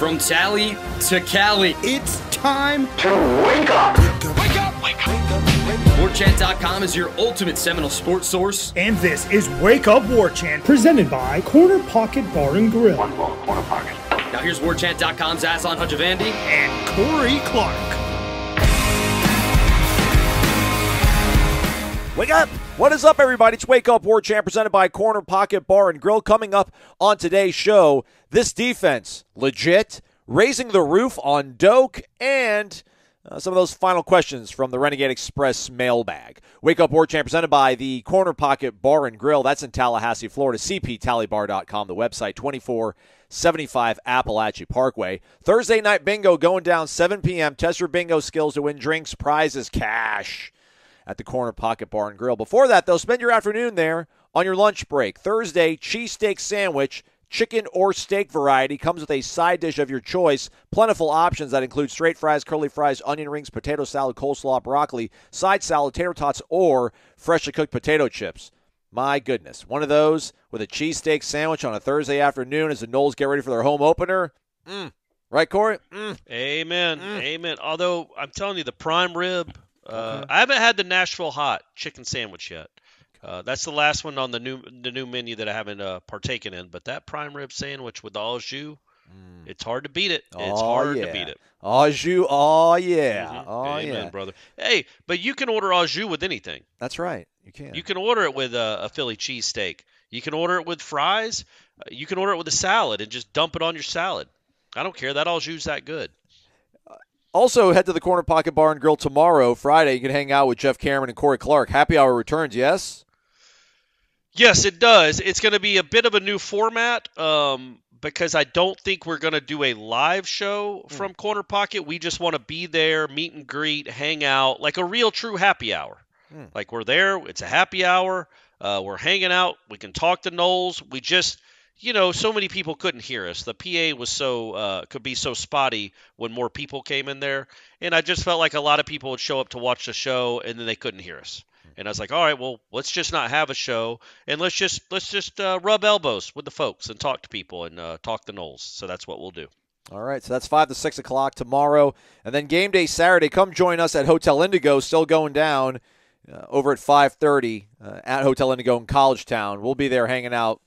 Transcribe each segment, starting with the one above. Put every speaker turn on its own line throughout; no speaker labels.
From Tally to Cali,
It's time
to wake up.
Wake up! Wake up!
Warchant.com is your ultimate Seminole sports source.
And this is Wake Up Warchant, presented by Corner Pocket Bar and Grill.
One ball, corner pocket.
Now here's Warchant.com's Aslan Hajavandi.
And Corey Clark.
Wake up! What is up, everybody? It's Wake Up Warchant, presented by Corner Pocket Bar and Grill. Coming up on today's show, this defense, legit, raising the roof on Doak, and some of those final questions from the Renegade Express mailbag. Wake Up Warchant, presented by the Corner Pocket Bar and Grill. That's in Tallahassee, Florida. CPTallybar.com, the website, 2475 Appalachia Parkway. Thursday night bingo going down 7 p.m. Test your bingo skills to win drinks, prizes, cash at the Corner Pocket Bar and Grill. Before that, though, spend your afternoon there on your lunch break. Thursday, cheesesteak sandwich, chicken or steak variety, comes with a side dish of your choice. Plentiful options that include straight fries, curly fries, onion rings, potato salad, coleslaw, broccoli, side salad, tater tots, or freshly cooked potato chips. My goodness, one of those with a cheesesteak sandwich on a Thursday afternoon as the Noles get ready for their home opener. Right, Corey?
Amen. Amen. Although, I'm telling you, the prime rib, I haven't had the Nashville hot chicken sandwich yet. That's the last one on the new menu that I haven't partaken in. But that prime rib sandwich with the au jus, it's hard to beat it. It's hard to beat it.
Au jus, oh yeah.
Mm-hmm.
Oh
Amen,
yeah.
brother. Hey, but you can order au jus with anything.
That's right. You can.
You can order it with a Philly cheesesteak. You can order it with fries. You can order it with a salad and just dump it on your salad. I don't care. That au jus is that good.
Also, head to the Corner Pocket Bar and Grill tomorrow, Friday. You can hang out with Jeff Cameron and Corey Clark. Happy hour returns, yes?
Yes, it does. It's going to be a bit of a new format because I don't think we're going to do a live show from Corner Pocket. We just want to be there, meet and greet, hang out, like a real true happy hour. Like we're there. It's a happy hour. We're hanging out. We can talk to Noles. We just... so many people couldn't hear us. The PA was could be so spotty when more people came in there. And I just felt like a lot of people would show up to watch the show and then they couldn't hear us. And I was like, all right, well, let's just not have a show and let's just rub elbows with the folks and talk to people and talk the Noles. So that's what we'll do.
All right, so that's 5 to 6 o'clock tomorrow. And then game day Saturday. Come join us at Hotel Indigo, still going down over at 5:30 at Hotel Indigo in College Town. We'll be there hanging out.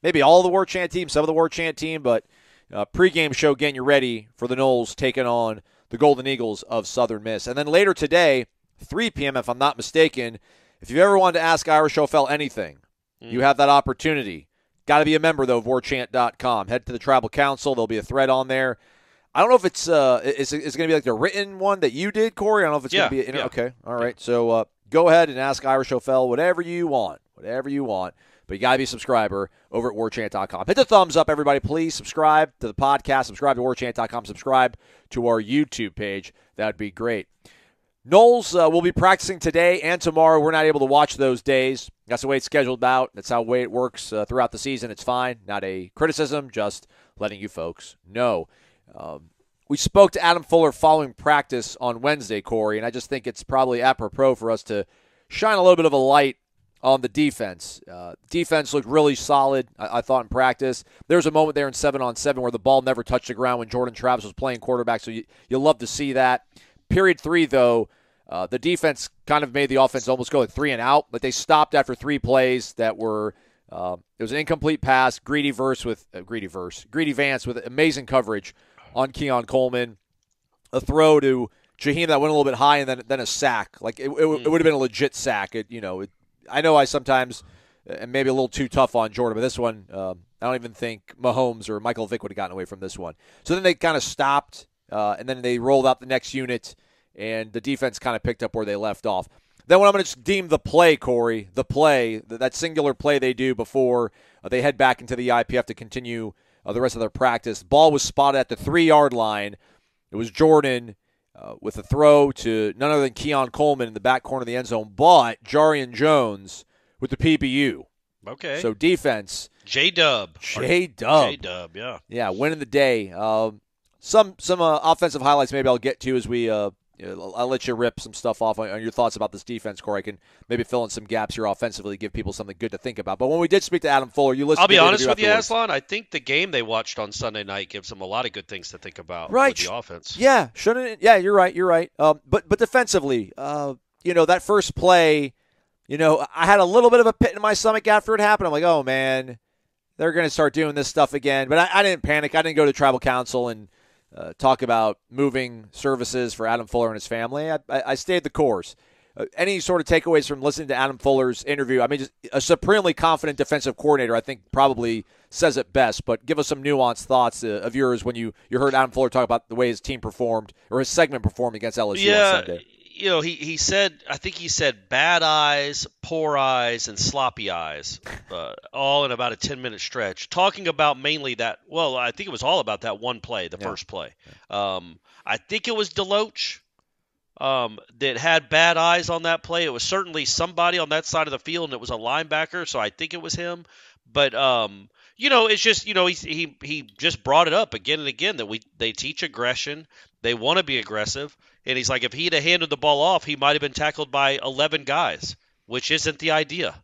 Maybe all of the Warchant team, some of the Warchant team, but pregame show getting you ready for the Noles taking on the Golden Eagles of Southern Miss. And then later today, 3 p.m. if I'm not mistaken, if you've ever wanted to ask Irish O'Fell anything, you have that opportunity. Got to be a member, though, of Warchant.com. Head to the Tribal Council. There'll be a thread on there. I don't know if it's going to be like the written one that you did, Corey. I don't know if it's going to be Okay, all right. So go ahead and ask Irish O'Fell whatever you want. But you got to be a subscriber over at Warchant.com. Hit the thumbs up, everybody. Please subscribe to the podcast. Subscribe to Warchant.com. Subscribe to our YouTube page. That would be great. Noles will be practicing today and tomorrow. We're not able to watch those days. That's the way it's scheduled out. That's how the way it works throughout the season. It's fine. Not a criticism, just letting you folks know. We spoke to Adam Fuller following practice on Wednesday, Corey, and I just think it's probably apropos for us to shine a little bit of a light on the defense. Defense looked really solid, I thought, in practice. There was a moment there in 7-on-7 where the ball never touched the ground when Jordan Travis was playing quarterback, so you'll love to see that. Period 3, though, the defense kind of made the offense almost go like 3 and out, but they stopped after 3 plays that were it was an incomplete pass, Greedy Vance with amazing coverage on Keon Coleman, a throw to Jaheim that went a little bit high, and then a sack. Like it would have been a legit sack. I know I sometimes am maybe a little too tough on Jordan, but this one, I don't even think Mahomes or Michael Vick would have gotten away from this one. So then they kind of stopped, and then they rolled out the next unit, and the defense kind of picked up where they left off. Then what I'm going to deem the play, Corey, that singular play they do before they head back into the IPF to continue the rest of their practice. Ball was spotted at the 3-yard line. It was Jordan with a throw to none other than Keon Coleman in the back corner of the end zone, but Jarian Jones with the PBU.
Okay.
So defense.
J-Dub. Yeah.
Yeah, winning the day. Some offensive highlights maybe I'll get to as we I'll let you rip some stuff off on your thoughts about this defense, Corey. I can maybe fill in some gaps here offensively, give people something good to think about. But when we did speak to Adam Fuller, you listened.
I'll be
to the
honest with you,
afterwards.
Aslan. I think the game they watched on Sunday night gives them a lot of good things to think about
right.
with the offense.
Yeah, shouldn't it? Yeah, you're right. You're right. But defensively, that first play, I had a little bit of a pit in my stomach after it happened. I'm like, oh man, they're going to start doing this stuff again. But I didn't panic. I didn't go to tribal council and talk about moving services for Adam Fuller and his family. I stayed the course. Any sort of takeaways from listening to Adam Fuller's interview? I mean, just a supremely confident defensive coordinator, I think, probably says it best. But give us some nuanced thoughts of yours when you heard Adam Fuller talk about the way his team performed or his segment performed against LSU on Sunday.
He said, I think he said bad eyes, poor eyes, and sloppy eyes, all in about a 10-minute stretch, talking about mainly that. Well, I think it was all about that one play, the first play. I think it was Deloach that had bad eyes on that play. It was certainly somebody on that side of the field, and it was a linebacker, so I think it was him. But it's just he just brought it up again and again that they teach aggression. They want to be aggressive. And he's like, if he'd have handed the ball off, he might have been tackled by 11 guys, which isn't the idea.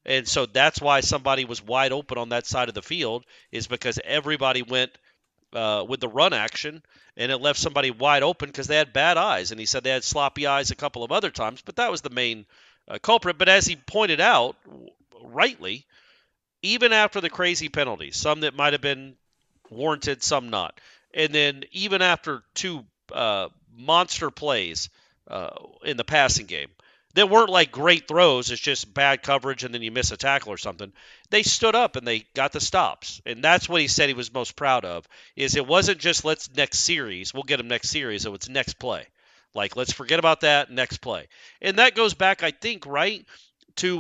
And so that's why somebody was wide open on that side of the field, is because everybody went with the run action, and it left somebody wide open because they had bad eyes. And he said they had sloppy eyes a couple of other times, but that was the main culprit. But as he pointed out, rightly, even after the crazy penalties, some that might have been warranted, some not, and then even after two monster plays in the passing game that weren't like great throws, it's just bad coverage and then you miss a tackle or something, they stood up and they got the stops. And that's what he said he was most proud of, is it wasn't just we'll get him next series, so it's next play. Like, let's forget about that, next play. And that goes back, I think, right, to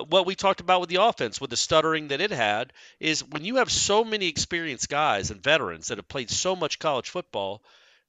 what we talked about with the offense, with the stuttering that it had, is when you have so many experienced guys and veterans that have played so much college football,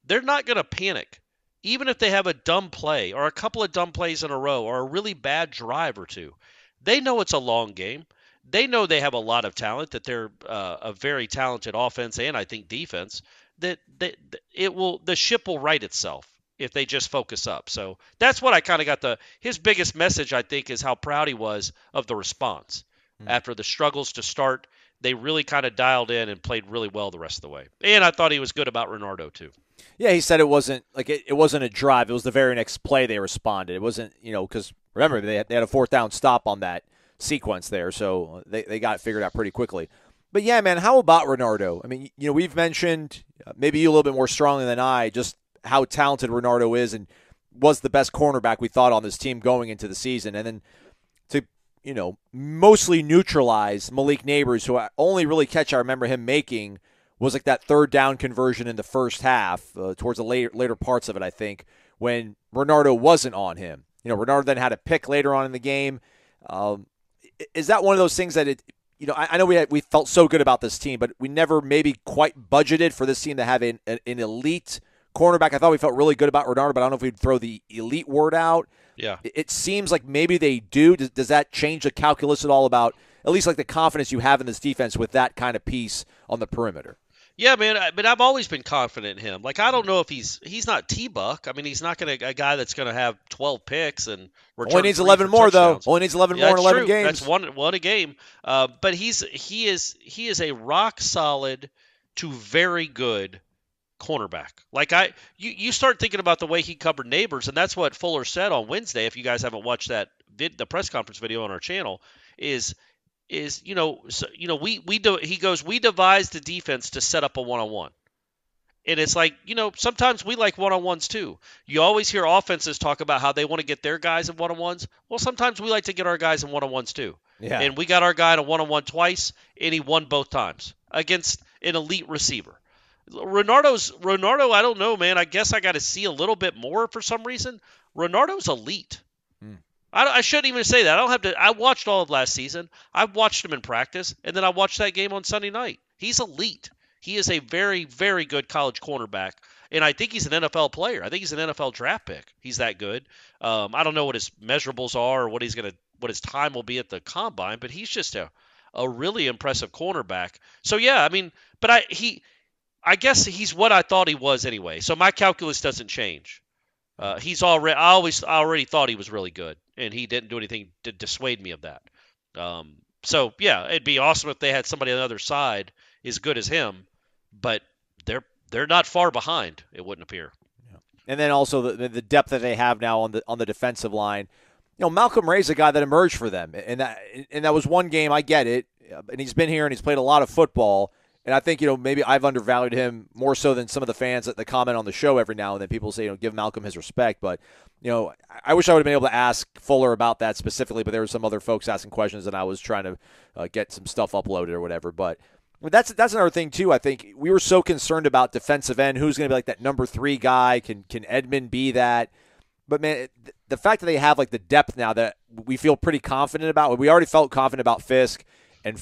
they're not going to panic. Even if they have a dumb play or a couple of dumb plays in a row or a really bad drive or two, they know it's a long game. They know they have a lot of talent, that they're a very talented offense and I think defense, that the ship will right itself if they just focus up. So that's what I kind of got his biggest message, I think, is how proud he was of the response. After the struggles to start, they really kind of dialed in and played really well the rest of the way. And I thought he was good about Renardo too.
Yeah, he said it wasn't like it wasn't a drive. It was the very next play they responded. It wasn't, because remember, they had a fourth down stop on that sequence there, so they got it figured out pretty quickly. But yeah, man, how about Renardo? I mean, we've mentioned, maybe you a little bit more strongly than I, just how talented Renardo is and was the best cornerback we thought on this team going into the season. And then to, mostly neutralize Malik Neighbors, who I only really catch I remember him making was like that third down conversion in the first half, towards the later parts of it, I think, when Renardo wasn't on him. Renardo then had a pick later on in the game. Is that one of those things that I know we felt so good about this team, but we never maybe quite budgeted for this team to have an elite cornerback? I thought we felt really good about Renardo, but I don't know if we'd throw the elite word out.
Yeah. It
seems like maybe they do. Does that change the calculus at all about at least like the confidence you have in this defense with that kind of piece on the perimeter?
Yeah, man, but I've always been confident in him. Like, I don't know if he's not T-Buck. I mean, he's not a guy that's going to have 12 picks and return.
Only needs 11 more, though. Only needs 11 more in 11 games.
That's one a game. But he is a rock solid to very good cornerback. Like, you start thinking about the way he covered Neighbors, and that's what Fuller said on Wednesday. If you guys haven't watched the press conference video on our channel, he goes, we devised the defense to set up a one-on-one. And it's like, sometimes we like one-on-ones too. You always hear offenses talk about how they want to get their guys in one-on-ones. Well, sometimes we like to get our guys in one-on-ones too. Yeah. And we got our guy in a one-on-one twice, and he won both times against an elite receiver. Renardo, I don't know, man. I guess I got to see a little bit more for some reason. Renardo's elite. I shouldn't even say that. I don't have to. I watched all of last season. I watched him in practice, and then I watched that game on Sunday night. He's elite. He is a very, very good college cornerback, and I think he's an NFL player. I think he's an NFL draft pick. He's that good. I don't know what his measurables are or what his time will be at the combine, but he's just a really impressive cornerback. So yeah, I mean, but I guess he's what I thought he was anyway. So my calculus doesn't change. I already thought he was really good, and he didn't do anything to dissuade me of that. So yeah, it'd be awesome if they had somebody on the other side as good as him, but they're not far behind. It wouldn't appear.
And then also the depth that they have now on the defensive line. Malcolm Ray's a guy that emerged for them, and that was one game. I get it, and he's been here and he's played a lot of football. And I think maybe I've undervalued him more so than some of the fans that comment on the show every now and then. People say give Malcolm his respect, but I wish I would have been able to ask Fuller about that specifically. But there were some other folks asking questions, and I was trying to get some stuff uploaded or whatever. But that's another thing too. I think we were so concerned about defensive end, who's going to be like that number 3 guy. Can Edmond be that? But man, the fact that they have like the depth now that we feel pretty confident about. We already felt confident about Fisk and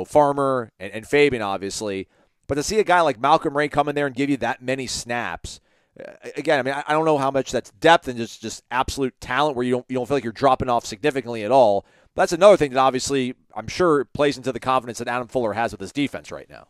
Farmer and Fabian, obviously. But to see a guy like Malcolm Ray come in there and give you that many snaps, again, I mean, I don't know how much that's depth and just absolute talent where you don't feel like you're dropping off significantly at all. But that's another thing that obviously I'm sure plays into the confidence that Adam Fuller has with his defense right now.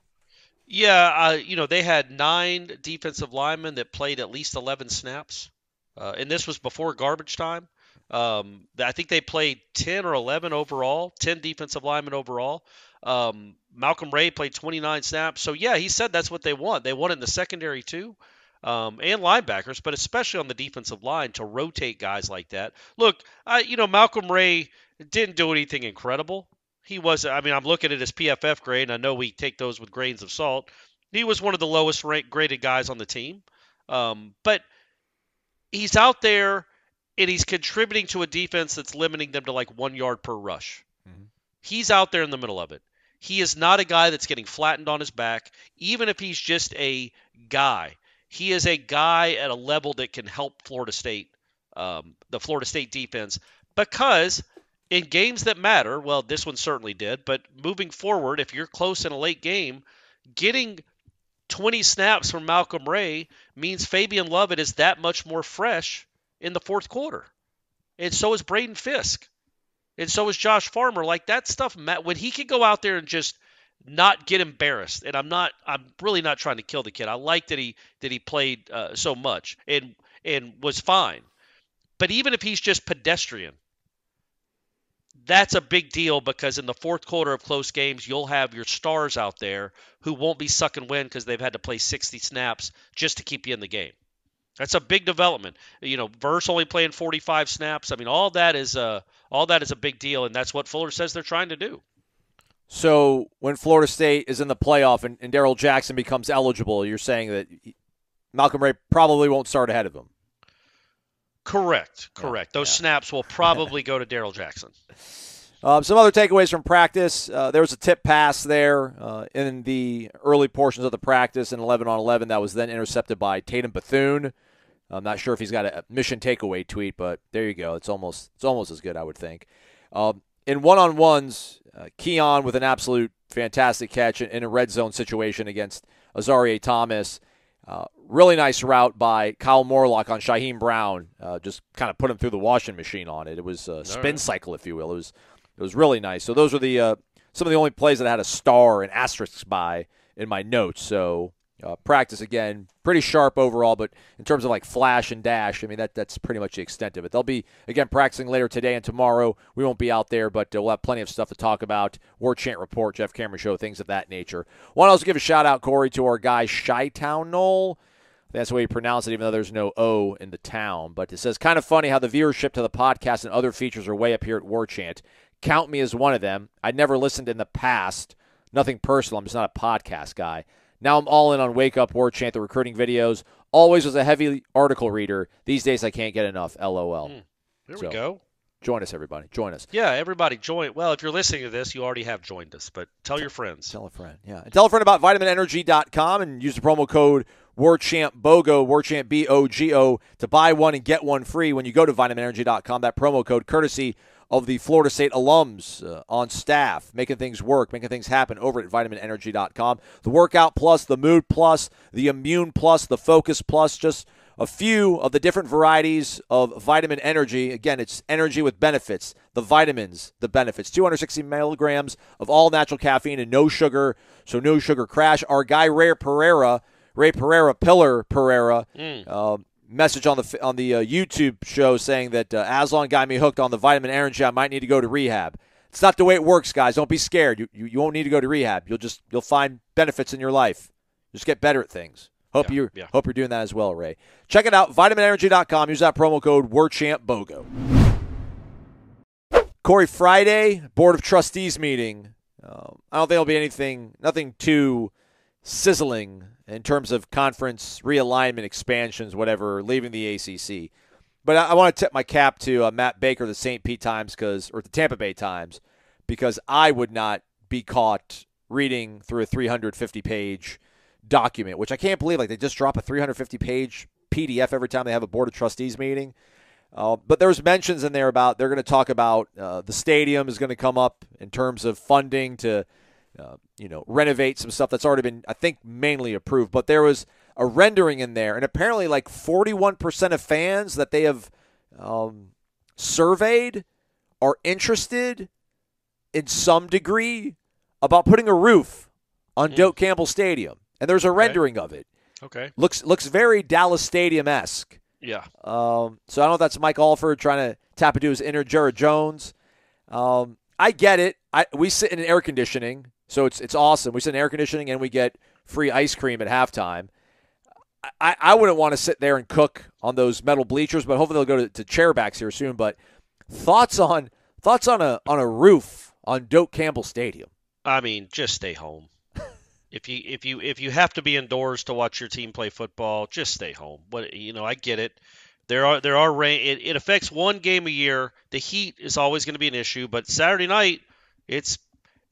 Yeah, they had 9 defensive linemen that played at least 11 snaps, and this was before garbage time. I think they played 10 or 11 overall, 10 defensive linemen overall. Malcolm Ray played 29 snaps. So, yeah, he said that's what they want. They want it in the secondary too, and linebackers, but especially on the defensive line to rotate guys like that. Look, Malcolm Ray didn't do anything incredible. He was, I'm looking at his PFF grade, and I know we take those with grains of salt. He was one of the lowest graded guys on the team. But he's out there, and he's contributing to a defense that's limiting them to like 1 yard per rush. Mm-hmm. He's out there in the middle of it. He is not a guy that's getting flattened on his back, even if he's just a guy. He is a guy at a level that can help Florida State, the Florida State defense, because in games that matter, well, this one certainly did, but moving forward, if you're close in a late game, getting 20 snaps from Malcolm Ray means Fabian Lovett is that much more fresh in the fourth quarter. And so is Braden Fisk. And so is Josh Farmer. Like that stuff, when he could go out there and just not get embarrassed. And I'm really not trying to kill the kid. I like that he played so much and was fine. But even if he's just pedestrian, that's a big deal because in the fourth quarter of close games, you'll have your stars out there who won't be sucking wind because they've had to play 60 snaps just to keep you in the game. That's a big development. Verse only playing 45 snaps. I mean, all that is a big deal, and that's what Fuller says they're trying to do.
So when Florida State is in the playoff and Darrell Jackson becomes eligible, you're saying that Malcolm Ray probably won't start ahead of him.
Correct. Those snaps will probably go to Darrell Jackson.
Some other takeaways from practice. There was a tip pass there in the early portions of the practice in 11-on-11 that was then intercepted by Tatum Bethune. I'm not sure if he's got a mission takeaway tweet, but there you go. It's almost as good, I would think. In one-on-ones, Keon with an absolute fantastic catch in a red zone situation against Azarie Thomas. Really nice route by Kyle Morlock on Shaheem Brown. Just kind of put him through the washing machine on it. It was a spin cycle, if you will. It was really nice. So those were some of the only plays that I had a star and asterisks by in my notes. So practice, again, pretty sharp overall, but in terms of like flash and dash, I mean, that's pretty much the extent of it. They'll be, again, practicing later today and tomorrow. We won't be out there, but we'll have plenty of stuff to talk about. Warchant Report, Jeff Cameron Show, things of that nature. Want to also give a shout-out, Corey, to our guy Chi-Town Nole. That's the way you pronounce it, even though there's no O in the town. But it says, kind of funny how the viewership to the podcast and other features are way up here at Warchant. Count me as one of them. I'd never listened in the past. Nothing personal. I'm just not a podcast guy. Now I'm all in on Wake Up Warchant, the recruiting videos. Always was a heavy article reader. These days I can't get enough. LOL.
There we go.
Join us, everybody. Join us.
Yeah, everybody join. Well, if you're listening to this, you already have joined us, but tell your friends.
Tell a friend, yeah. And tell a friend about vitaminenergy.com and use the promo code WarchantBOGO, Warchant BOGO, to buy one and get one free when you go to vitaminenergy.com. That promo code courtesy of the Florida State alums on staff, making things work, making things happen over at vitaminenergy.com. The Workout Plus, the Mood Plus, the Immune Plus, the Focus Plus, just a few of the different varieties of vitamin energy. Again, it's energy with benefits, the vitamins, the benefits. 260 milligrams of all natural caffeine and no sugar, so no sugar crash. Our guy Ray Pereira, message on the YouTube show saying that Aslan got me hooked on the vitamin energy. I might need to go to rehab. It's not the way it works, guys. Don't be scared. You won't need to go to rehab. You'll find benefits in your life. Just get better at things. Hope you're doing that as well, Ray. Check it out, vitaminenergy.com. Use that promo code WARCHANTBOGO. Corey, Friday, Board of Trustees meeting. I don't think it'll be nothing too sizzling in terms of conference realignment, expansions, whatever, leaving the ACC. But I want to tip my cap to Matt Baker, the St. Pete Times, or the Tampa Bay Times, because I would not be caught reading through a 350-page document, which I can't believe. Like, they just drop a 350-page PDF every time they have a Board of Trustees meeting. But there's mentions in there about they're going to talk about the stadium is going to come up in terms of funding to renovate some stuff that's already been, I think, mainly approved. But there was a rendering in there, and apparently like 41% of fans that they have surveyed are interested in some degree about putting a roof on Doak Campbell Stadium. And there's a rendering of it.
Okay.
Looks very Dallas Stadium-esque.
Yeah.
So I don't know if that's Mike Alford trying to tap into his inner Jared Jones. I get it. We sit in air conditioning, so it's awesome. We sit in air conditioning and we get free ice cream at halftime. I wouldn't want to sit there and cook on those metal bleachers, but hopefully they'll go to chairbacks here soon. But thoughts on a roof on Doak Campbell Stadium? I mean,
just stay home. If you have to be indoors to watch your team play football, just stay home. But I get it. There are rain. It affects one game a year. The heat is always going to be an issue. But Saturday night, it's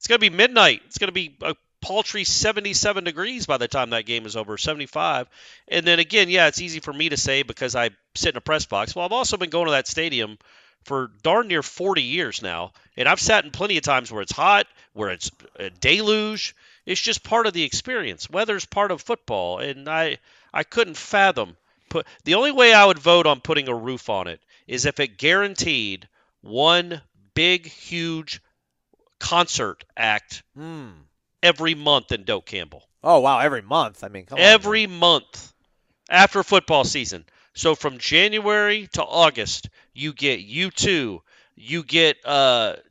going to be midnight. It's going to be a paltry 77 degrees by the time that game is over, 75. And then again, it's easy for me to say because I sit in a press box. Well, I've also been going to that stadium for darn near 40 years now, and I've sat in plenty of times where it's hot, where it's a deluge. It's just part of the experience. Weather's part of football, and I couldn't fathom. The only way I would vote on putting a roof on it is if it guaranteed one big, huge concert act every month in Doak Campbell.
Oh, wow, every month? I mean, come on.
Every month after football season. So from January to August, you get U2, you get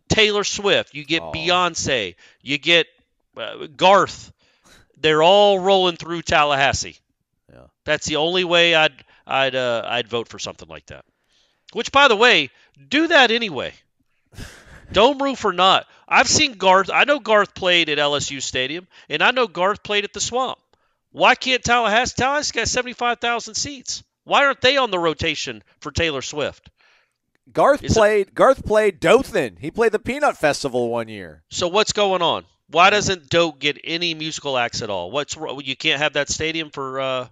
Taylor Swift, you get Beyonce, you get Garth. They're all rolling through Tallahassee. Yeah. That's the only way I'd vote for something like that. Which, by the way, do that anyway. Dome roof or not. I've seen Garth. I know Garth played at LSU Stadium, and I know Garth played at the Swamp. Why can't Tallahassee? Tallahassee's got 75,000 seats. Why aren't they on the rotation for Taylor Swift?
Garth played Dothan. He played the Peanut Festival one year.
So what's going on? Why doesn't Doak get any musical acts at all? You can't have that stadium for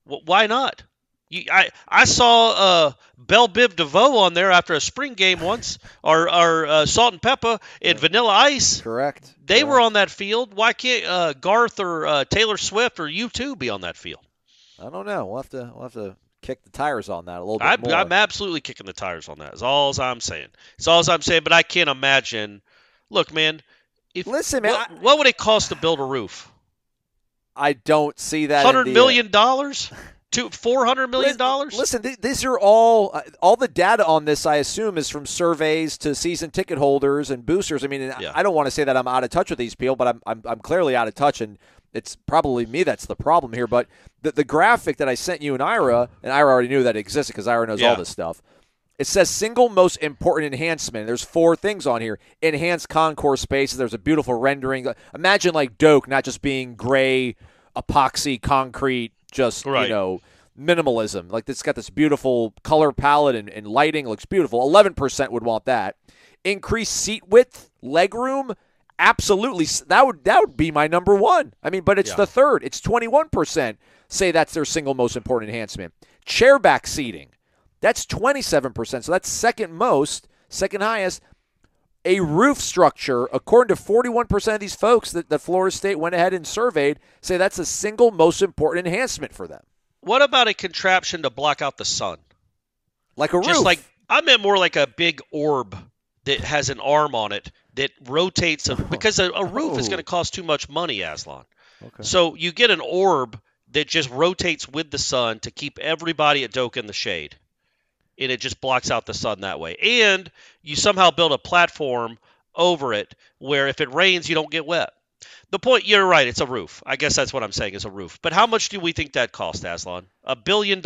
why not? I saw Belle Biv DeVoe on there after a spring game once, or Salt and Pepper and Vanilla Ice.
Correct.
They were on that field. Why can't Garth or Taylor Swift or U2 be on that field?
I don't know. We'll have to kick the tires on that a little bit more.
I'm absolutely kicking the tires on that. Is all I'm saying. But I can't imagine. Look, man.
Listen, man.
What would it cost to build a roof?
I don't see that.
$100 million? $400 million?
Listen, these are all the data on this, I assume, is from surveys to season ticket holders and boosters. I mean, I don't want to say that I'm out of touch with these people, but I'm clearly out of touch, and it's probably me that's the problem here. But the graphic that I sent you and Ira already knew that it existed because Ira knows all this stuff. It says single most important enhancement. There's 4 things on here. Enhanced concourse spaces. There's a beautiful rendering. Imagine like Doak not just being gray, epoxy, concrete, just, minimalism. Like it's got this beautiful color palette and lighting. It looks beautiful. 11% would want that. Increased seat width, leg room. Absolutely. That would be my number one. I mean, but it's the third. It's 21% say that's their single most important enhancement. Chairback seating. That's 27%. So that's second highest. A roof structure, according to 41% of these folks that Florida State went ahead and surveyed, say that's the single most important enhancement for them.
What about a contraption to block out the sun?
Like a roof?
I meant more like a big orb that has an arm on it that rotates because a roof is going to cost too much money, Aslan. Okay. So you get an orb that just rotates with the sun to keep everybody at Doak in the shade. And it just blocks out the sun that way. And you somehow build a platform over it where if it rains, you don't get wet. The point, you're right, it's a roof. I guess that's what I'm saying is a roof. But how much do we think that cost, Aslan? $1 billion?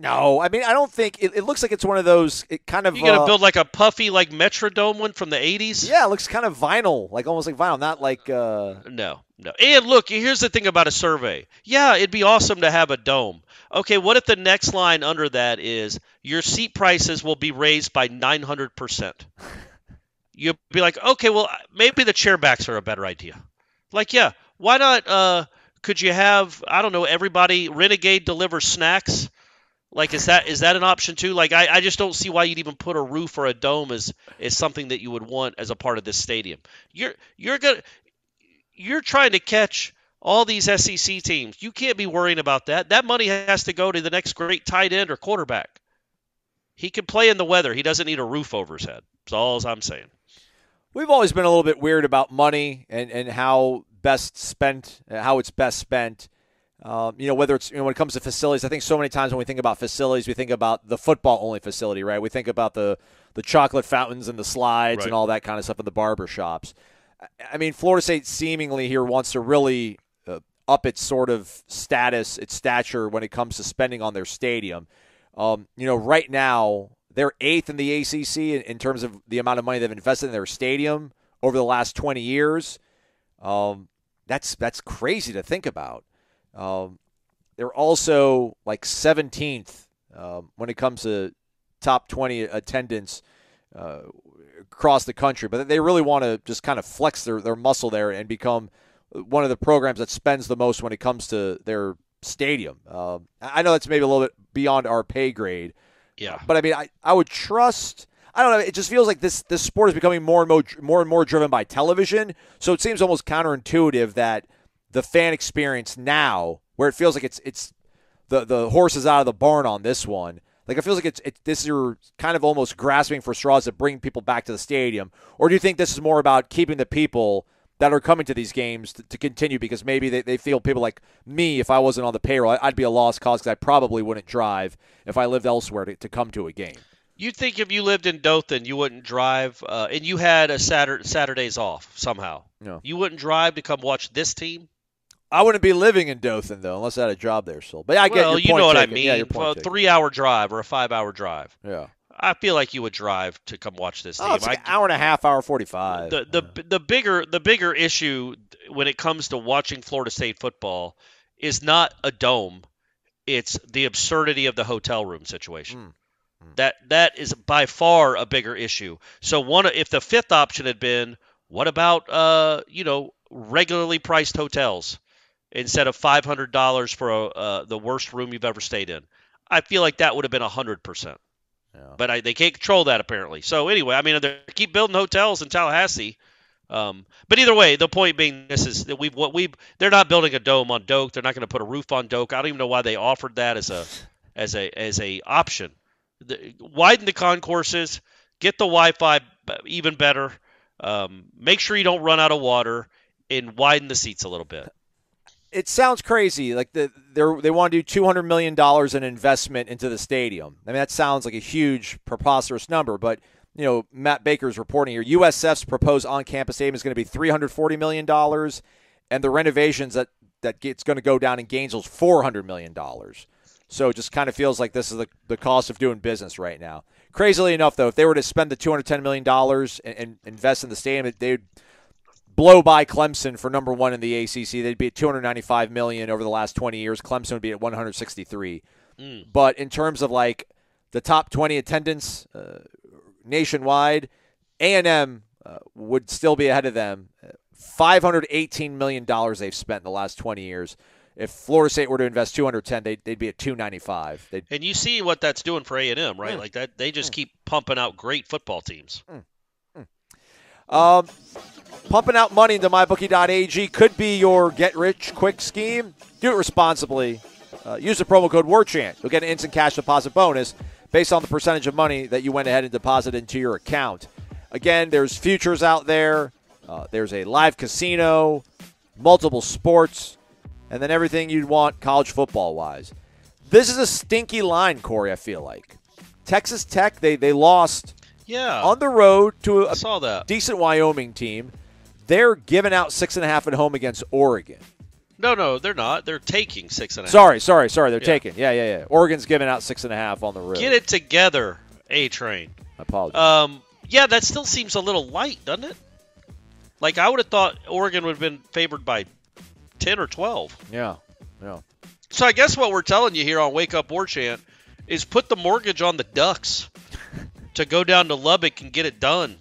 No, I mean, I don't think it looks like it's one of those. It kind of
you're gonna build like a puffy, like Metrodome one from the '80s.
Yeah, it looks kind of vinyl, like almost like vinyl, not like.
No. And look, here's the thing about a survey. Yeah, it'd be awesome to have a dome. Okay, what if the next line under that is your seat prices will be raised by 900%? You'd be like, okay, well, maybe the chairbacks are a better idea. Like, yeah, why not? Could you have, I don't know, everybody Renegade deliver snacks? Like, is that an option too? Like, I just don't see why you'd even put a roof or a dome as something that you would want as a part of this stadium. You're trying to catch all these SEC teams. You can't be worrying about that. That money has to go to the next great tight end or quarterback. He can play in the weather. He doesn't need a roof over his head. That's all I'm saying.
We've always been a little bit weird about money and how it's best spent. Whether it's when it comes to facilities, I think so many times when we think about facilities, we think about the football-only facility, right? We think about the chocolate fountains and the slides and all that kind of stuff in the barber shops. I mean, Florida State seemingly here wants to really up its sort of status, its stature when it comes to spending on their stadium. Right now, they're 8th in the ACC in terms of the amount of money they've invested in their stadium over the last 20 years. That's crazy to think about. They're also like 17th when it comes to top 20 attendance across the country. But they really want to just kind of flex their muscle there and become one of the programs that spends the most when it comes to their stadium. I know that's maybe a little bit beyond our pay grade.
Yeah.
But I mean, I would trust. I don't know. It just feels like this sport is becoming more and more driven by television. So it seems almost counterintuitive that the fan experience now, where it feels like it's the horse is out of the barn on this one. Like it feels like this you're kind of almost grasping for straws to bring people back to the stadium. Or do you think this is more about keeping the people that are coming to these games to continue because maybe they feel people like me, if I wasn't on the payroll, I'd be a lost cause because I probably wouldn't drive if I lived elsewhere to come to a game.
You'd think if you lived in Dothan, you wouldn't drive, and you had a Saturdays off somehow.
No.
You wouldn't drive to come watch this team?
I wouldn't be living in Dothan, though, unless I had a job there still. But I get your point.
You know what
taken.
I mean.
Yeah, your point
Well,
taken.
3-hour drive or a 5-hour drive.
Yeah.
I feel like you would drive to come watch this team.
It's like an hour and a half, hour 45.
The bigger issue when it comes to watching Florida State football is not a dome. It's the absurdity of the hotel room situation. That is by far a bigger issue. So if the fifth option had been, what about regularly priced hotels instead of $500 for the worst room you've ever stayed in? I feel like that would have been 100%.
Yeah.
But they can't control that apparently. So anyway, I mean, they keep building hotels in Tallahassee. But either way, the point being this is that they're not building a dome on Doak. They're not going to put a roof on Doak. I don't even know why they offered that as a option. Widen the concourses, get the Wi-Fi even better. Make sure you don't run out of water, and widen the seats a little bit.
It sounds crazy. Like they want to do $200 million in investment into the stadium. I mean, that sounds like a huge, preposterous number. But Matt Baker's reporting here. USF's proposed on-campus stadium is going to be $340 million, and the renovations that it's going to go down in Gainesville is $400 million. So it just kind of feels like this is the cost of doing business right now. Crazily enough, though, if they were to spend the $210 million and invest in the stadium, they'd blow by Clemson for number one in the ACC. They'd be at $295 million over the last 20 years. Clemson would be at $163. But in terms of like the top 20 attendance nationwide, A&M would still be ahead of them. $518 million they've spent in the last 20 years. If Florida State were to invest $210, they'd be at $295.
And you see what that's doing for A&M, right? Like that, they just keep pumping out great football teams.
Pumping out money into mybookie.ag could be your get-rich-quick scheme. Do it responsibly. Use the promo code WARCHANT. You'll get an instant cash deposit bonus based on the percentage of money that you went ahead and deposited into your account. Again, there's futures out there. There's a live casino, multiple sports. and then everything you'd want college football-wise. This is a stinky line, Corey, I feel like. Texas Tech, they lost on the road to a decent Wyoming team. They're giving out 6.5 at home against Oregon.
No, they're not. They're taking 6.5.
Sorry. They're taking. Yeah. Oregon's giving out 6.5 on the road.
Get it together, A-Train.
I apologize.
Yeah, that still seems a little light, doesn't it? Like, I would have thought Oregon would have been favored by 10 or 12.
Yeah.
So I guess what we're telling you here on Wake Up Warchant is put the mortgage on the Ducks to go down to Lubbock and get it done.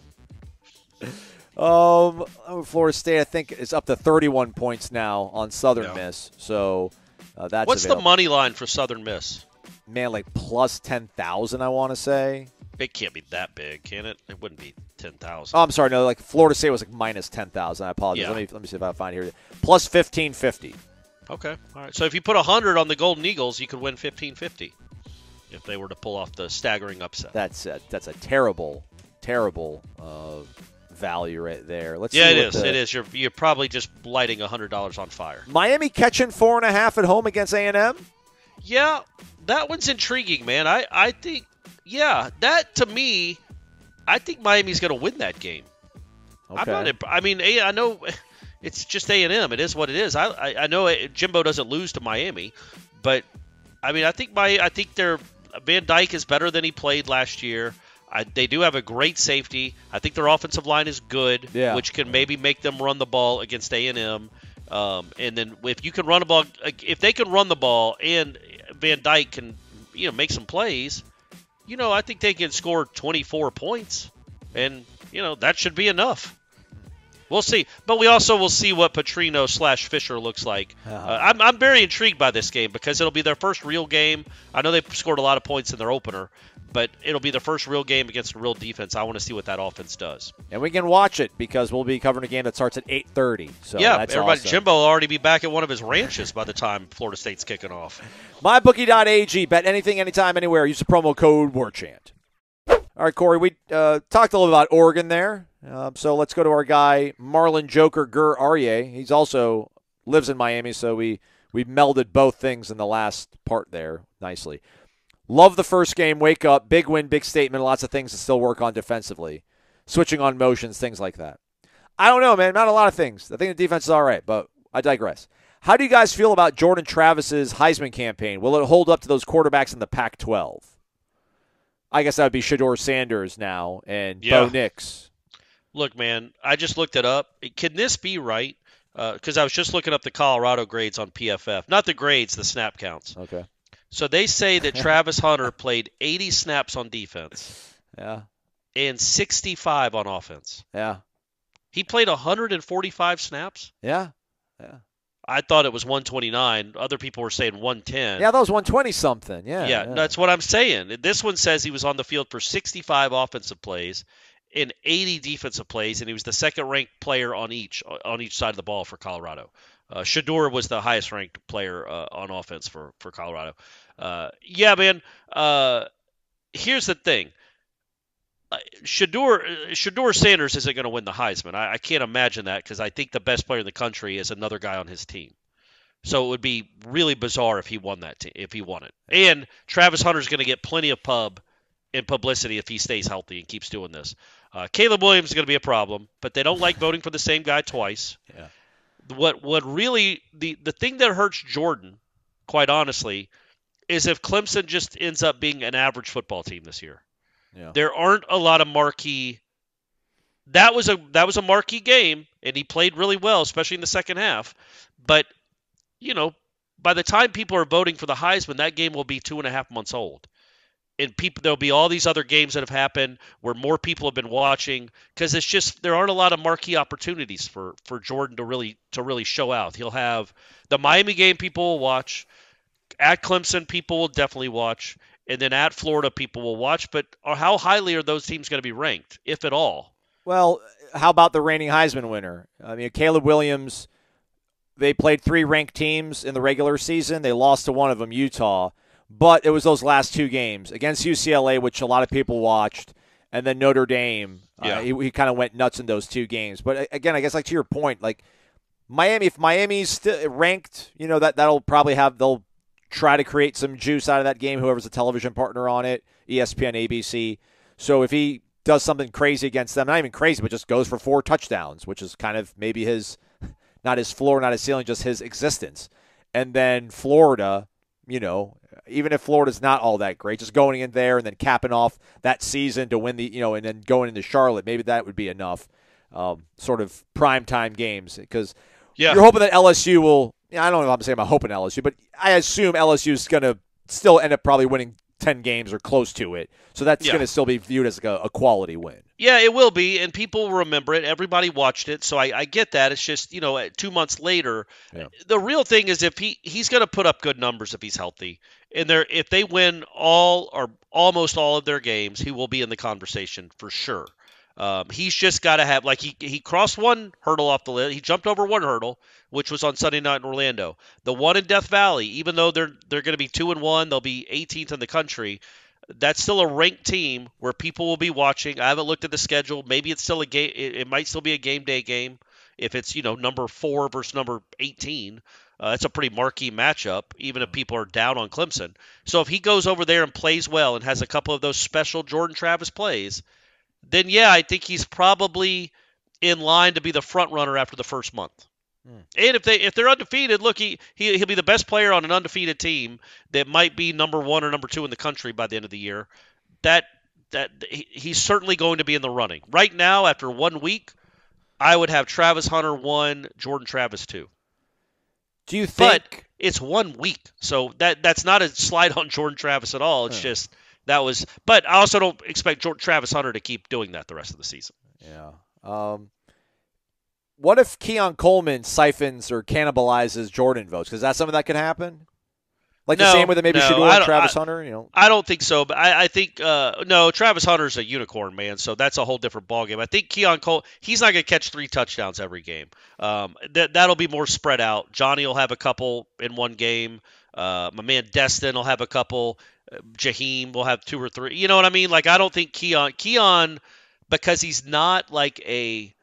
Florida State, I think, is up to 31 points now on Southern Miss. So that's
What's
available.
the money line for Southern Miss?
Man, like plus 10,000, I want to say.
It can't be that big, can it? It wouldn't be 10,000.
Oh, I'm sorry. No, like Florida State was like minus 10,000. I apologize.
Yeah.
Let me see if I find here. Plus 1550.
Okay. All right. So if you put 100 on the Golden Eagles, you could win 1550 if they were to pull off the staggering upset.
That's a terrible value right there. Let's see.
It is. You're probably just lighting $100 on fire.
Miami catching 4.5 at home against A&M.
Yeah, that one's intriguing, man. I think, that to me, I think Miami's going to win that game.
Okay.
I know it's just A&M. It is what it is. I know Jimbo doesn't lose to Miami, but I think Van Dyke is better than he played last year. They do have a great safety. I think their offensive line is good, which can maybe make them run the ball against A&M. And then if you can run the ball, if they can run the ball and Van Dyke can, make some plays, I think they can score 24 points, and that should be enough. We'll see, but we also will see what Petrino / Fisher looks like. I'm very intrigued by this game because it'll be their first real game. I know they scored a lot of points in their opener, but it'll be their first real game against a real defense. I want to see what that offense does.
And we can watch it because we'll be covering a game that starts at 8:30. So that's
everybody.
Awesome.
Jimbo will already be back at one of his ranches by the time Florida State's kicking off.
MyBookie.ag. Bet anything, anytime, anywhere. Use the promo code WARCHANT. All right, Corey, we talked a little about Oregon there. So let's go to our guy, Marlon Joker Gur Aryeh. He's also lives in Miami, so we melded both things in the last part there nicely. Love the first game. Wake up. Big win, big statement. Lots of things to still work on defensively. Switching on motions, things like that. I don't know, man. Not a lot of things. I think the defense is all right, but I digress. How do you guys feel about Jordan Travis's Heisman campaign? Will it hold up to those quarterbacks in the Pac-12? I guess that would be Shedeur Sanders now and Bo Nix.
Look, man, I just looked it up. Can this be right? Because I was just looking up the Colorado grades on PFF. Not the grades, the snap counts.
Okay.
So they say that Travis Hunter played 80 snaps on defense.
Yeah.
And 65 on offense.
Yeah.
He played 145 snaps?
Yeah.
I thought it was 129. Other people were saying 110.
Yeah, that was 120-something. Yeah,
that's what I'm saying. This one says he was on the field for 65 offensive plays and 80 defensive plays, and he was the second-ranked player on each side of the ball for Colorado. Shedeur was the highest-ranked player on offense for Colorado. Man. Here's the thing. Shedeur Sanders isn't going to win the Heisman. I can't imagine that because I think the best player in the country is another guy on his team. So it would be really bizarre if he won if he won it. And Travis Hunter's going to get plenty of pub and publicity if he stays healthy and keeps doing this. Caleb Williams is going to be a problem, but they don't like voting for the same guy twice.
Yeah.
What really the thing that hurts Jordan, quite honestly, is if Clemson just ends up being an average football team this year.
Yeah.
There aren't a lot of marquee. That was a marquee game, and he played really well, especially in the second half. But by the time people are voting for the Heisman, that game will be 2.5 months old, and there'll be all these other games that have happened where more people have been watching because it's just there aren't a lot of marquee opportunities for Jordan to really show out. He'll have the Miami game people will watch, at Clemson people will definitely watch. And then at Florida, people will watch. But how highly are those teams going to be ranked, if at all?
Well, how about the reigning Heisman winner? I mean, Caleb Williams, they played 3 ranked teams in the regular season. They lost to one of them, Utah. But it was those last 2 games against UCLA, which a lot of people watched, and then Notre Dame.
Yeah.
He kind of went nuts in those 2 games. But again, I guess like to your point, like Miami, if Miami's still ranked, that'll probably they'll try to create some juice out of that game, whoever's the television partner on it, ESPN, ABC. So if he does something crazy against them, not even crazy, but just goes for 4 touchdowns, which is kind of maybe not his floor, not his ceiling, just his existence. And then Florida, even if Florida's not all that great, just going in there and then capping off that season to win and then going into Charlotte, maybe that would be enough sort of primetime games. Because you're hoping that LSU will, I don't know if I'm saying I'm hoping LSU, but I assume LSU is going to still end up probably winning 10 games or close to it. So that's going to still be viewed as a quality win.
Yeah, it will be, and people remember it. Everybody watched it, so I get that. It's just, 2 months later, the real thing is if he's going to put up good numbers if he's healthy. And if they win all or almost all of their games, he will be in the conversation for sure. He's just got to have, like, he crossed one hurdle off the list. He jumped over one hurdle, which was on Sunday night in Orlando. The one in Death Valley, even though they're going to be 2-1, they'll be 18th in the country. That's still a ranked team where people will be watching. I haven't looked at the schedule. Maybe it's still a game. It might still be a game day game if it's number 4 versus number 18. It's a pretty marquee matchup, even if people are down on Clemson. So if he goes over there and plays well and has a couple of those special Jordan Travis plays, then I think he's probably in line to be the front runner after the first month. And if they're undefeated, look, he'll be the best player on an undefeated team that might be number 1 or number 2 in the country by the end of the year. That he's certainly going to be in the running. Right now, after 1 week, I would have Travis Hunter 1, Jordan Travis 2.
Do you think?
But it's 1 week, so that's not a slide on Jordan Travis at all. It's just that was. But I also don't expect Travis Hunter to keep doing that the rest of the season.
Yeah. What if Keon Coleman siphons or cannibalizes Jordan votes? Because that's something that can happen? Like the same way that maybe should do on Travis Hunter?
I don't think so, but I think no, Travis Hunter's a unicorn, man, so that's a whole different ballgame. I think Keon Cole, he's not going to catch 3 touchdowns every game. That'll be more spread out. Johnny will have a couple in one game. My man Destin will have a couple. Jaheim will have 2 or 3. You know what I mean? Like, I don't think Keon, because he's not like a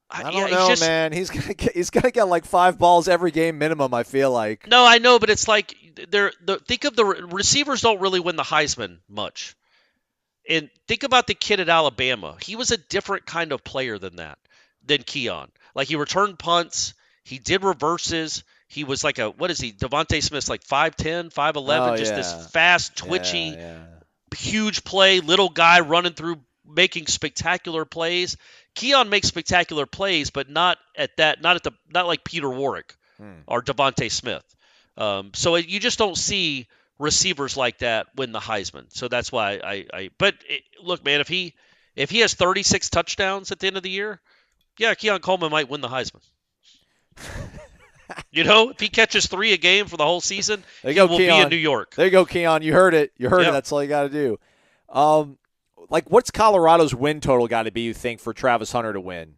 I don't know, man. He's gonna get like 5 balls every game minimum, I feel like.
No, I know, but it's like think of the receivers don't really win the Heisman much. And think about the kid at Alabama. He was a different kind of player than Keon. Like, he returned punts, he did reverses. He was like Devontae Smith's like 5'10", 5'11", this fast, twitchy, huge play, little guy running through, making spectacular plays. Keon makes spectacular plays, but not like Peter Warrick or Devontae Smith. So you just don't see receivers like that win the Heisman. So that's why look, man, if he has 36 touchdowns at the end of the year, Keon Coleman might win the Heisman. If he catches 3 a game for the whole season, he will be in New York.
There you go, Keon. You heard it. You heard it. That's all you got to do. What's Colorado's win total got to be, you think, for Travis Hunter to win?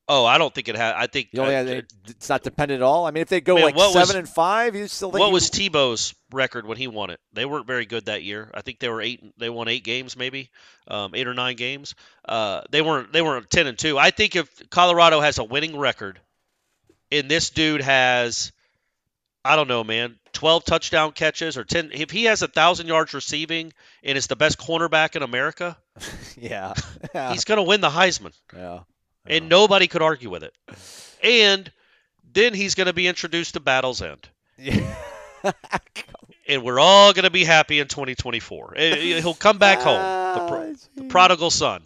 Oh, I don't think it has. I think
it's not dependent at all. I mean, if they go 7-5, you still think.
What was Tebow's record when he won it? They weren't very good that year. I think they were 8. They won 8 games, maybe 8 or 9 games. They weren't 10-2. I think if Colorado has a winning record, and this dude has, I don't know, man, 12 touchdown catches or 10. If he has 1,000 yards receiving and is the best cornerback in America, he's going to win the Heisman.
Yeah.
And nobody could argue with it. And then he's going to be introduced to Battle's End. Yeah. And we're all going to be happy in 2024. He'll come back home, the prodigal son.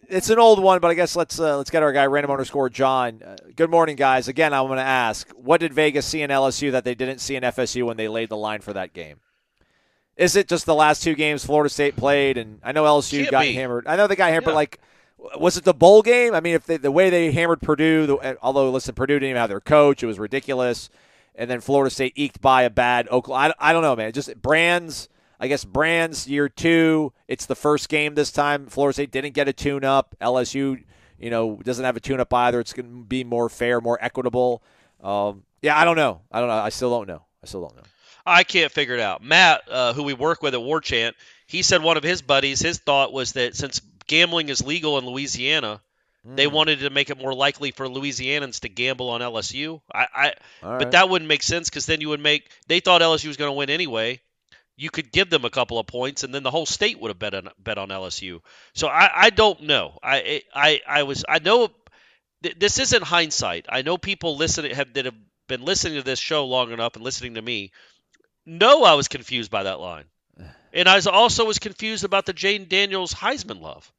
It's an old one, but I guess let's get our guy, random_John. Good morning, guys. Again, I'm going to ask, what did Vegas see in LSU that they didn't see in FSU when they laid the line for that game? Is it just the last 2 games Florida State played? And I know LSU got hammered. I know they got hammered, but like, was it the bowl game? I mean, if the way they hammered Purdue, although, listen, Purdue didn't even have their coach. It was ridiculous. And then Florida State eked by a bad Oklahoma. I don't know, man. Just Brands year 2. It's the first game this time. Florida State didn't get a tune-up. LSU, doesn't have a tune-up either. It's going to be more fair, more equitable. I don't know. I still don't know.
I can't figure it out. Matt, who we work with at Warchant, he said one of his buddies, his thought was that since gambling is legal in Louisiana, They wanted to make it more likely for Louisianans to gamble on LSU. But
right.
that wouldn't make sense because then you would they thought LSU was going to win anyway. You could give them a couple of points, and then the whole state would have bet on LSU. So I don't know. I know this isn't hindsight. I know people that have been listening to this show long enough and listening to me know I was confused by that line, and I also was confused about the Jaden Daniels Heisman love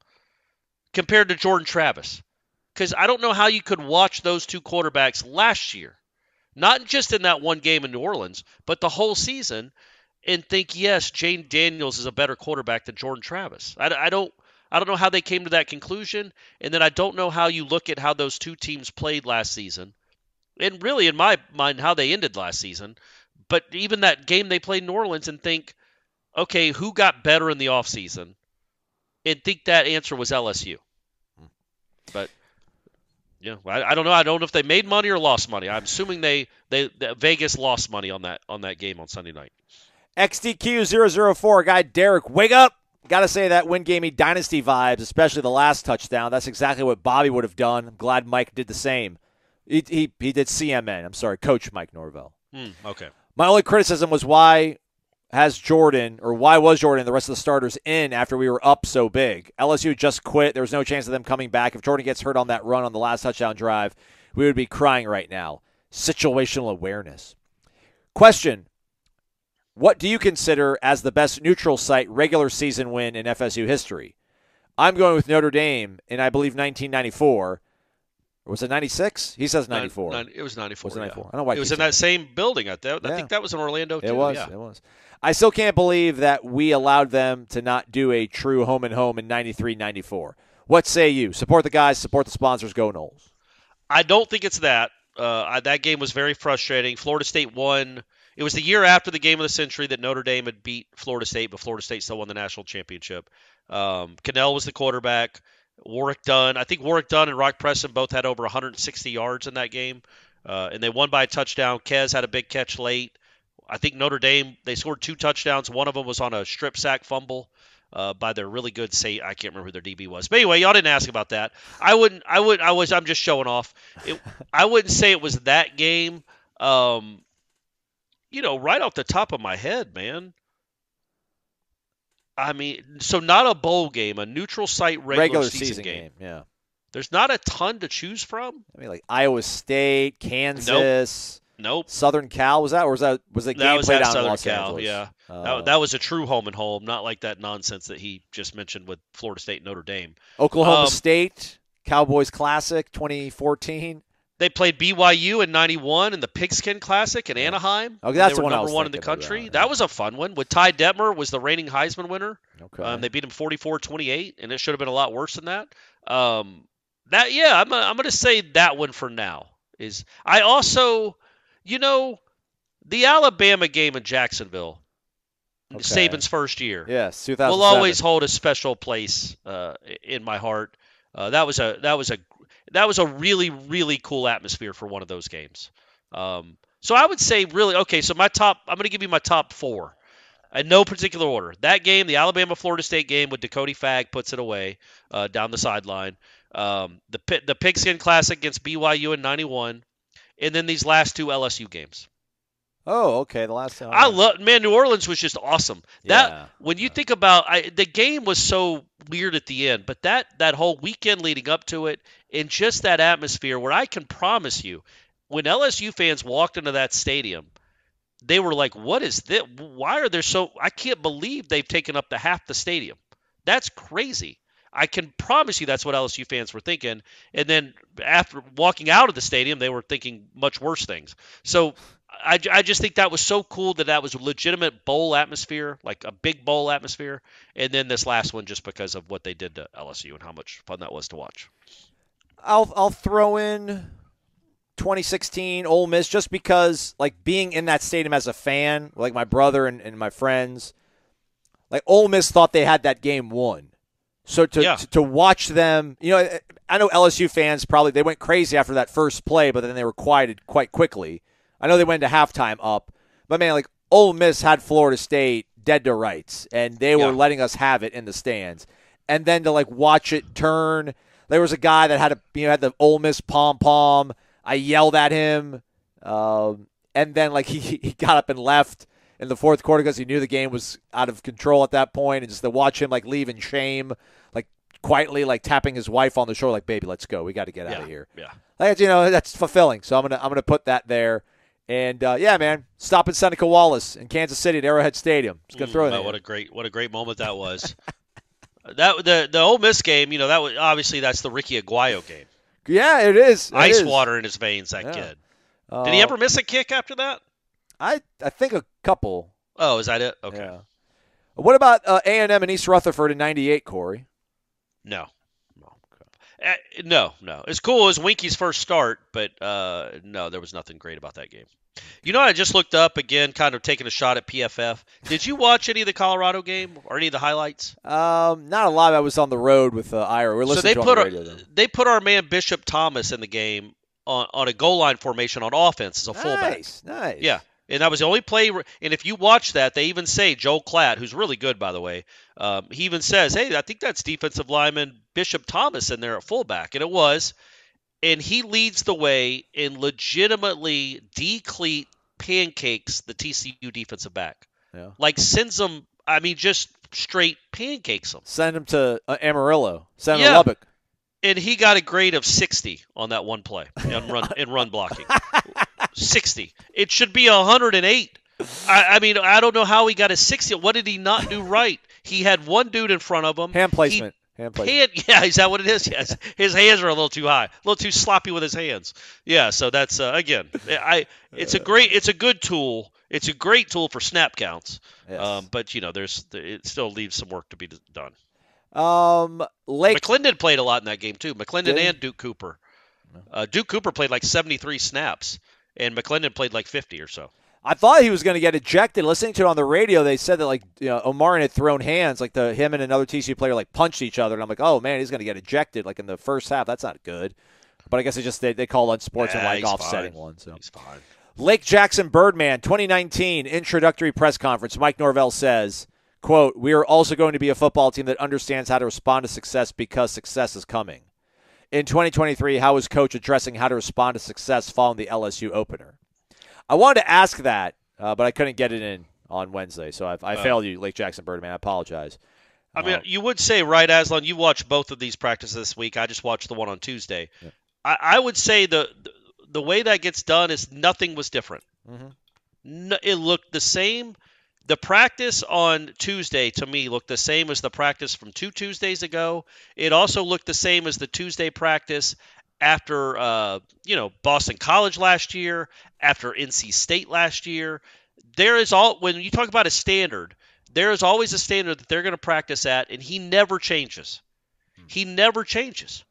compared to Jordan Travis, because I don't know how you could watch those two quarterbacks last year, not just in that one game in New Orleans, but the whole season, and think, yes, Jaden Daniels is a better quarterback than Jordan Travis. I don't know how they came to that conclusion, and then I don't know how you look at how those two teams played last season, and really, in my mind, how they ended last season. But even that game they played in New Orleans, and think, okay, who got better in the offseason? And think that answer was LSU. But yeah, I don't know. I don't know if they made money or lost money. I'm assuming Vegas lost money on that game on Sunday night.
XDQ004, guy Derek, wake up! Got to say that win gave me dynasty vibes, especially the last touchdown. That's exactly what Bobby would have done. I'm glad Mike did the same. He did CMN. I'm sorry, Coach Mike Norvell.
Okay.
My only criticism was why was Jordan and the rest of the starters in after we were up so big? LSU just quit. There was no chance of them coming back. If Jordan gets hurt on that run on the last touchdown drive, we would be crying right now. Situational awareness. Question: what do you consider as the best neutral site regular season win in FSU history? I'm going with Notre Dame in, I believe, 1994. Or was it 96? He says 94.
It was 94.
Was it 94?
Yeah.
I don't know why
it was in that same building. I think that was in Orlando, too.
It was.
Yeah.
It was. I still can't believe that we allowed them to not do a true home and home in 93, 94. What say you? Support the guys, support the sponsors, go Noles.
I don't think it's that. That game was very frustrating. Florida State won. It was the year after the game of the century that Notre Dame had beat Florida State, but Florida State still won the national championship. Cannell was the quarterback. Warwick Dunn and Rock Preston both had over 160 yards in that game, and they won by a touchdown. Kez had a big catch late. I think Notre Dame, they scored 2 touchdowns. One of them was on a strip sack fumble by their really good I can't remember who their DB was. But anyway, y'all didn't ask about that. I'm just showing off. I wouldn't say it was that game. Right off the top of my head, man. I mean, so not a bowl game, a neutral site regular season game.
Yeah.
There's not a ton to choose from.
I mean, like Iowa State, Kansas.
Nope.
Southern Cal, was the game played out in Los Angeles?
Yeah. That was a true home and home, not like that nonsense that he just mentioned with Florida State and Notre Dame.
Oklahoma State, Cowboys Classic 2014.
They played BYU in 91 in the Pigskin Classic in Anaheim.
Okay, that's
they were
the one
number one in the country. That was a fun one. With Ty Detmer was the reigning Heisman winner.
Okay.
They beat him 44-28, and it should have been a lot worse than that. I'm going to say that one for now. I also, the Alabama game in Jacksonville, Saban's first year.
Yes, 2007.
Will always hold a special place in my heart. That was a really, really cool atmosphere for one of those games. So I would say really, okay, so I'm going to give you my top 4 in no particular order. That game, the Alabama-Florida State game with Dakota Fagg puts it away down the sideline. The Pigskin Classic against BYU in 91. And then these last 2 LSU games.
Oh, okay. The last time.
New Orleans was just awesome. When you think about the game was so weird at the end, but that whole weekend leading up to it and just that atmosphere where I can promise you, when LSU fans walked into that stadium, they were like, what is this? Why are there I can't believe they've taken up half the stadium. That's crazy. I can promise you that's what LSU fans were thinking. And then after walking out of the stadium, they were thinking much worse things. So I just think that was so cool that was a legitimate bowl atmosphere, like a big bowl atmosphere. And then this last one just because of what they did to LSU and how much fun that was to watch.
I'll throw in 2016 Ole Miss just because, like, being in that stadium as a fan, like my brother and my friends, like Ole Miss thought they had that game won. So to watch them, I know LSU fans they went crazy after that first play, but then they were quieted quite quickly. I know they went into halftime up, but man, like Ole Miss had Florida State dead to rights, and they were letting us have it in the stands. And then to like watch it turn, There was a guy that had had the Ole Miss pom-pom. I yelled at him, and then like he got up and left in the fourth quarter because he knew the game was out of control at that point, and just to watch him like leave in shame, like quietly like tapping his wife on the shoulder, like, baby, let's go, we got to get out of here.
Yeah,
like, that's fulfilling. So I'm gonna put that there. And yeah, man, stop at Seneca Wallace in Kansas City at Arrowhead Stadium. Just gonna throw it.
What a great moment that was. The Ole Miss game, that was obviously that's the Ricky Aguayo game.
Yeah, it is.
Ice water in his veins, that kid. Did he ever miss a kick after that?
I think a couple.
Oh, is that it? Okay.
Yeah. What about A&M and East Rutherford in '98, Corey?
No. No. As cool as Winky's first start, but no, there was nothing great about that game. I just looked up again, kind of taking a shot at PFF. Did you watch any of the Colorado game or any of the highlights?
Not a lot. I was on the road with Ira. We're listening to on the radio.
They put our man Bishop Thomas in the game on a goal line formation on offense as a fullback.
Nice.
Yeah. And that was the only play. And if you watch that, they even say Joel Klatt, who's really good, by the way, he even says, hey, I think that's defensive lineman Bishop Thomas in there at fullback. And it was. And he leads the way and legitimately decleat pancakes the TCU defensive back.
Yeah.
Like sends them, just straight pancakes them.
Send him to Amarillo. Send him to Lubbock.
And he got a grade of 60 on that one play in run blocking. 60. It should be 108. I don't know how he got a 60. What did he not do right? He had one dude in front of him.
Hand placement.
Yeah, is that what it is? Yes. His hands are a little too high, a little too sloppy with his hands. Yeah, so that's again, it's a good tool. It's a great tool for snap counts.
Yes.
But it still leaves some work to be done.
Lake
McClendon played a lot in that game too. McClendon and Duke Cooper. Duke Cooper played like 73 snaps, and McClendon played like 50 or so.
I thought he was going to get ejected. Listening to it on the radio, they said that Omarion had thrown hands, like him and another TCU player like punched each other, and I'm like, oh man, he's going to get ejected like in the first half. That's not good. But I guess they call unsportsmanlike offsetting one. So
he's fine.
Lake Jackson Birdman 2019 introductory press conference. Mike Norvell says, quote, "We are also going to be a football team that understands how to respond to success because success is coming. In 2023, how is coach addressing how to respond to success following the LSU opener?" I wanted to ask that, but I couldn't get it in on Wednesday, so I failed you, Lake Jackson Birdman. I apologize.
You would say, right, Aslan, you watched both of these practices this week. I just watched the one on Tuesday.
Yeah.
I would say the way that gets done is nothing was different.
Mm-hmm.
It looked the same. The practice on Tuesday, to me, looked the same as the practice from 2 Tuesdays ago. It also looked the same as the Tuesday practice after Boston College last year, after NC State last year. When you talk about a standard, there is always a standard that they're going to practice at, and he never changes. He never changes.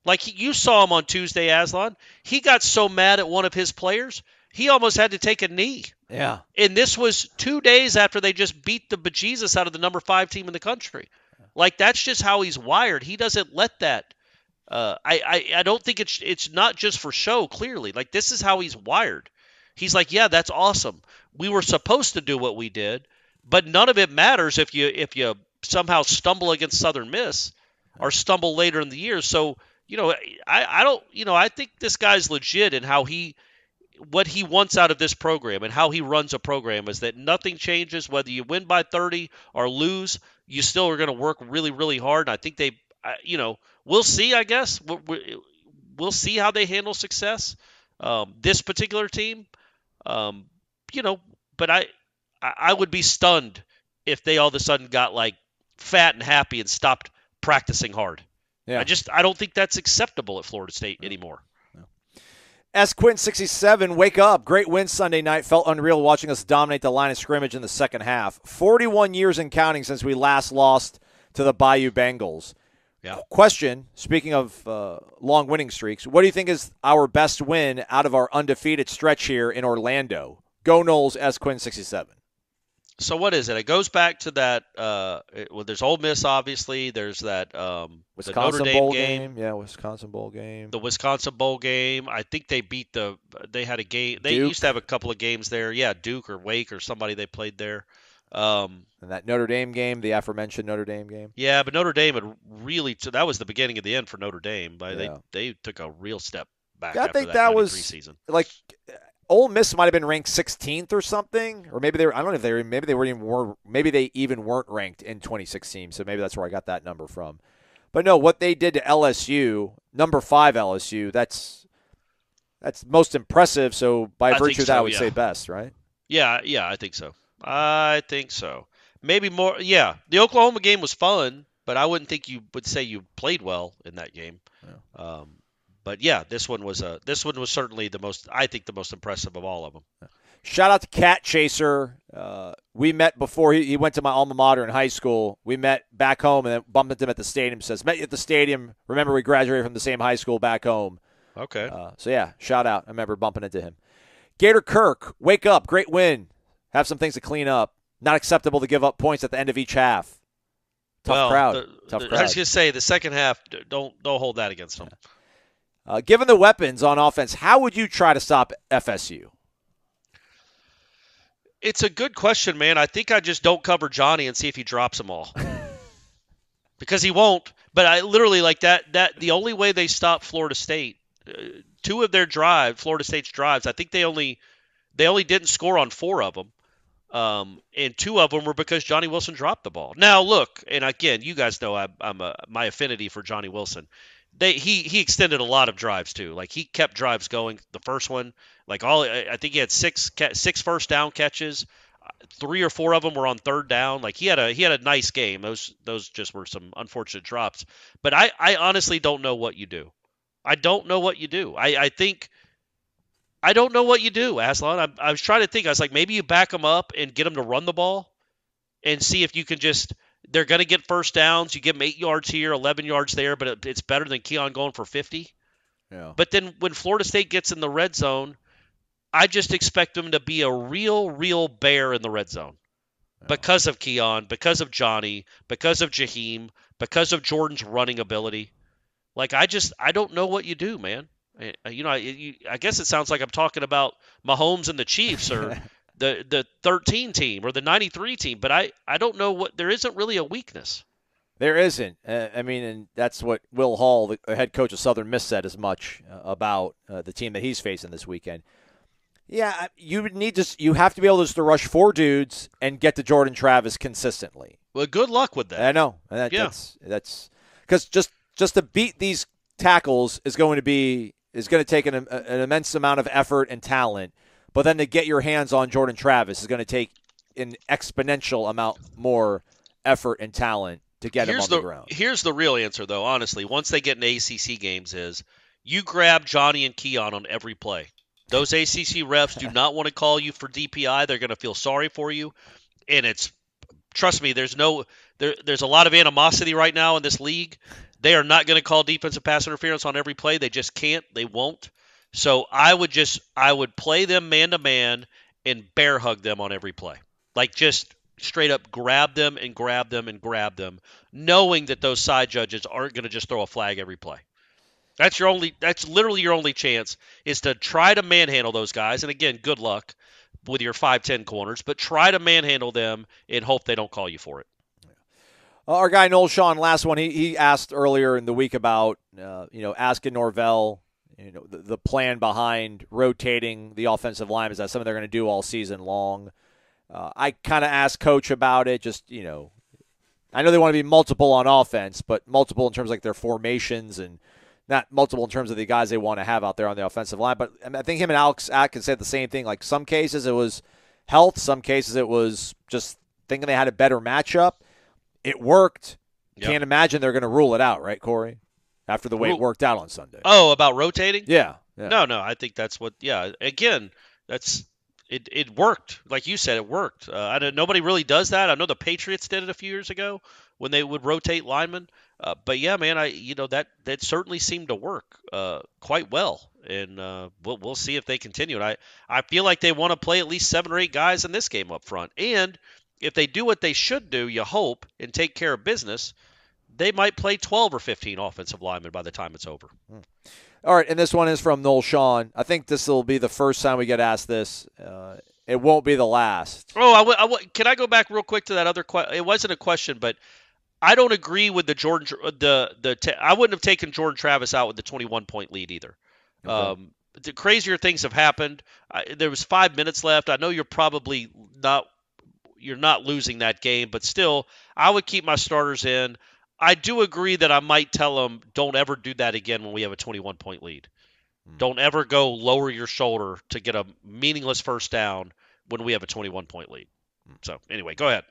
Like you saw him on Tuesday, Aslan. He got so mad at one of his players, he almost had to take a knee.
Yeah.
And this was 2 days after they just beat the bejesus out of the number 5 team in the country. Like, that's just how he's wired. He doesn't let that. I don't think it's not just for show, clearly. Like, this is how he's wired. He's like, yeah, that's awesome. We were supposed to do what we did, but none of it matters if you somehow stumble against Southern Miss or stumble later in the year. So, I think this guy's legit in what he wants out of this program and how he runs a program is that nothing changes. Whether you win by 30 or lose, you still are going to work really, really hard. And I think we'll see, I guess. We'll see how they handle success. This particular team, but I would be stunned if they all of a sudden got like fat and happy and stopped practicing hard.
Yeah.
I don't think that's acceptable at Florida State anymore.
Quinn67, wake up. Great win Sunday night. Felt unreal watching us dominate the line of scrimmage in the second half. 41 years and counting since we last lost to the Bayou Bengals.
Yeah.
Question, speaking of long winning streaks, what do you think is our best win out of our undefeated stretch here in Orlando? Go Noles, Quinn67.
So what is it? It goes back to that. There's Ole Miss, obviously. There's that
Wisconsin
the Notre Dame
Bowl
game.
Yeah, Wisconsin Bowl game.
The Wisconsin Bowl game. I think they beat They had a game. They
Duke.
used to have a couple of games there. Yeah, Duke or Wake or somebody they played there.
And that Notre Dame game, the aforementioned Notre Dame game.
Yeah, but Notre Dame had really – that was the beginning of the end for Notre Dame.
Yeah.
They took a real step back
I
after
think
that
was
season.
Like Ole Miss might have been ranked 16th or something, or maybe they were. I don't know if they were. Maybe they even weren't ranked in 2016. So maybe that's where I got that number from. But no, what they did to LSU, number 5 LSU, that's most impressive. So by virtue of that, I would say best, right?
Yeah, I think so. Maybe more. Yeah, the Oklahoma game was fun, but I wouldn't think you would say you played well in that game. Yeah. But yeah, this one was certainly the most impressive of all of them.
Shout out to Cat Chaser. We met before he went to my alma mater in high school. We met back home and then bumped into him at the stadium. Says, met you at the stadium. Remember, we graduated from the same high school back home.
Okay.
So yeah, shout out. I remember bumping into him. Gator Kirk, wake up. Great win. Have some things to clean up. Not acceptable to give up points at the end of each half. Tough crowd.
I was going to say the second half, don't hold that against them.
Given the weapons on offense, how would you try to stop FSU?
It's a good question, man. I think I just don't cover Johnny and see if he drops them all. Because he won't. But I literally like that the only way they stopped Florida State, 2 of their Florida State's drives, I think they only didn't score on 4 of them. And 2 of them were because Johnny Wilson dropped the ball. Now, look, and again, you guys know my affinity for Johnny Wilson. He extended a lot of drives too. Like he kept drives going. The first one, I think he had 6 first down catches. 3 or 4 of them were on third down. Like he had a nice game. Those just were some unfortunate drops. But I honestly don't know what you do. I don't know what you do. I think I don't know what you do, Aslan. I was trying to think. I was like, maybe you back them up and get them to run the ball and see if you can just – they're going to get first downs. You give them 8 yards here, 11 yards there, but it's better than Keon going for 50.
Yeah.
But then when Florida State gets in the red zone, I just expect them to be a real bear in the red zone because of Keon, because of Johnny, because of Jaheim, because of Jordan's running ability. Like, I don't know what you do, man. I guess it sounds like I'm talking about Mahomes and the Chiefs or the 13 team or the 93 team, but I don't know what – there isn't really a weakness.
There isn't. And that's what Will Hall, the head coach of Southern Miss, said as much about the team that he's facing this weekend. Yeah, you have to be able to rush 4 dudes and get to Jordan Travis consistently.
Well, good luck with that.
I know. That's because just to beat these tackles is going to take an immense amount of effort and talent. But then to get your hands on Jordan Travis is going to take an exponential amount more effort and talent to get him on the ground.
Here's the real answer, though, honestly. Once they get in ACC games is you grab Johnny and Keon on every play. Those ACC refs do not want to call you for DPI. They're going to feel sorry for you. And trust me, there's a lot of animosity right now in this league. They are not going to call defensive pass interference on every play. They just can't. They won't. So I would play them man-to-man and bear hug them on every play. Like just straight up grab them and grab them and grab them, knowing that those side judges aren't going to just throw a flag every play. That's literally your only chance is to try to manhandle those guys. And again, good luck with your 5'10" corners, but try to manhandle them and hope they don't call you for it.
Our guy Noel Sean, last one, he asked earlier in the week about asking Norvell, the plan behind rotating the offensive line. Is that something they're going to do all season long? I kind of asked Coach about it. Just I know they want to be multiple on offense, but multiple in terms of like their formations and not multiple in terms of the guys they want to have out there on the offensive line. But I think him and Alex Atkins said the same thing. Like some cases it was health, some cases it was just thinking they had a better matchup. It worked. Yep. Can't imagine they're going to rule it out, right, Corey? After the way it worked out on Sunday.
Oh, about rotating?
Yeah.
No, I think that's what. Yeah, again, it worked. Like you said, it worked. Nobody really does that. I know the Patriots did it a few years ago when they would rotate linemen. But yeah, man, that certainly seemed to work quite well, and we'll see if they continue. And I feel like they want to play at least 7 or 8 guys in this game up front, and if they do what they should do, you hope, and take care of business, they might play 12 or 15 offensive linemen by the time it's over.
All right, and this one is from Noel Sean. I think this will be the first time we get asked this. it won't be the last.
Oh, can I go back real quick to that other question? It wasn't a question, but I don't agree with the Jordan. I wouldn't have taken Jordan Travis out with the 21-point lead either.
Okay.
The crazier things have happened. There was 5 minutes left. I know you're probably not. You're not losing that game, but still, I would keep my starters in. I do agree that I might tell them, don't ever do that again when we have a 21-point lead. Don't ever go lower your shoulder to get a meaningless first down when we have a 21-point lead. So, anyway, go ahead.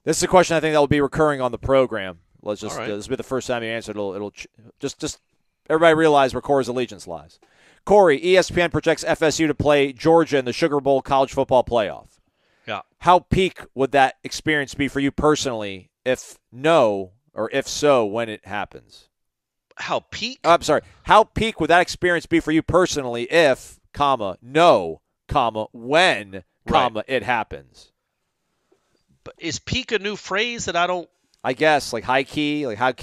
This is a question I think that will be recurring on the program. Let's just
All right.
this will be the first time you answer it. It'll just everybody realize where Corey's allegiance lies. Corey, ESPN projects FSU to play Georgia in the Sugar Bowl college football playoff.
Yeah.
How peak would that experience be for you personally? If no, or if so, when it happens?
How peak?
I'm sorry. How peak would that experience be for you personally if, no, when,
Right.
it happens?
But is peak a new phrase that I don't?
I guess like high key, like how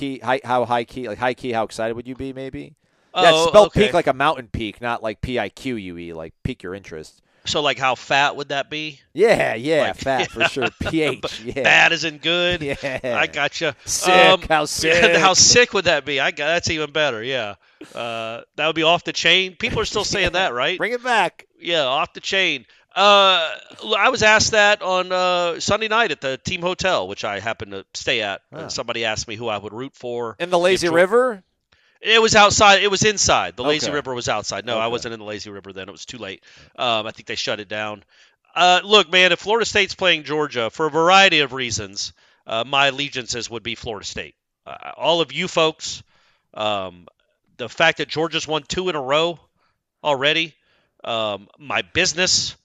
high key, how excited would you be? Maybe.
Oh,
Yeah, spell
okay.
peak like a mountain peak, not like PIQUE, like pique your interest.
So, like, how fat would that be?
Yeah,
Like-
fat for sure. PH, yeah.
Bad isn't good.
Yeah.
I gotcha.
Sick, how sick.
How sick would that be? That's even better. Yeah. That would be off the chain. People are still saying that, right?
Bring it back.
Yeah, off the chain. I was asked that on Sunday night at the team hotel, which I happened to stay at.
Oh.
Somebody asked me who I would root for.
In the Lazy
If-
River?
It was outside. It was inside. The Lazy
Okay.
River was outside. No, I
Okay.
wasn't in the Lazy River then. It was too late. I think they shut it down. Look, man, if Florida State's playing Georgia, for a variety of reasons, my allegiances would be Florida State. All of you folks, the fact that Georgia's won 2 in a row already, my business,